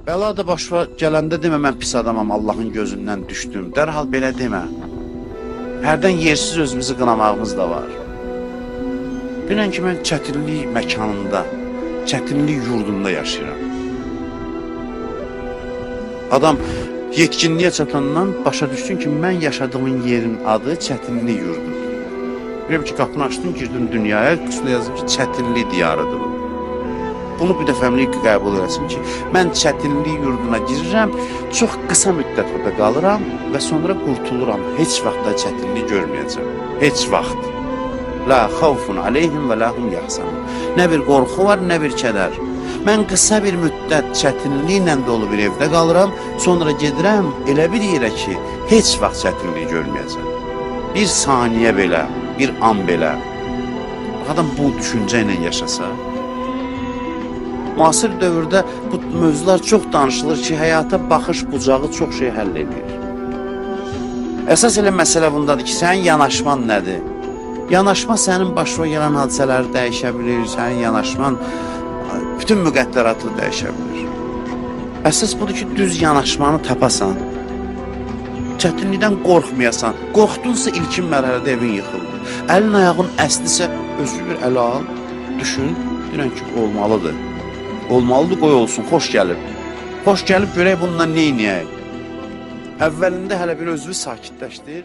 Bəla da başa gələndə demə mən pis adamam, Allahın gözündən düşdüm. Dərhal belə demə. Hərdən yersiz özümüzü qınamağımız da var. Bilən ki, mən çətinlik məkanında, çətinlik yurdunda yaşayıram. Adam yetkinliyə çatandan başa düşsün ki, mən yaşadığım yerin adı çətinlik yurdudur. Biləm ki, qapını açdın, girdin dünyaya, üstündə yazdım ki, çətinlik diyarıdır. Bunu bir dəfəmlik qəbul eləsin ki, mən çətinlik yurduna girirəm, çox qısa müddət orada qalıram və sonra qurtuluram. Heç vaxt da çətinlik görməyəcəm. Heç vaxt. La xavfun aleyhim və la hum yahzanun. Nə bir qorxu var, nə bir kədər. Mən qısa bir müddət çətinliklə dolu bir evdə qalıram, sonra gedirəm elə bir yerə ki, heç vaxt çətinlik görməyəcəm. Bir saniyə belə, bir an belə. Adam bu düşüncə ilə yaşasa, müasir dövrdə bu mövzular çox danışılır ki, həyata baxış bucağı çox şey həll edir. Əsas elə məsələ bundadır ki, sənin yanaşman nədir? Yanaşma sənin başına gələn hadisələri dəyişə bilir, sənin yanaşman bütün müqəddəratı dəyişə bilir. Əsas budur ki, düz yanaşmanı tapasan, çətinlikdən qorxmayasan, qorxdunsa ilkin mərhələdə evin yıxılır. Əlin ayağın əslisə, özü bir ələ al, düşün, deyən ki, olmalıdır. Olmalıdır, qoy olsun, xoş gəlib. Xoş gəlib, görək bununla neyniyək? Əvvəlində hələ bir özünü sakitləşdir.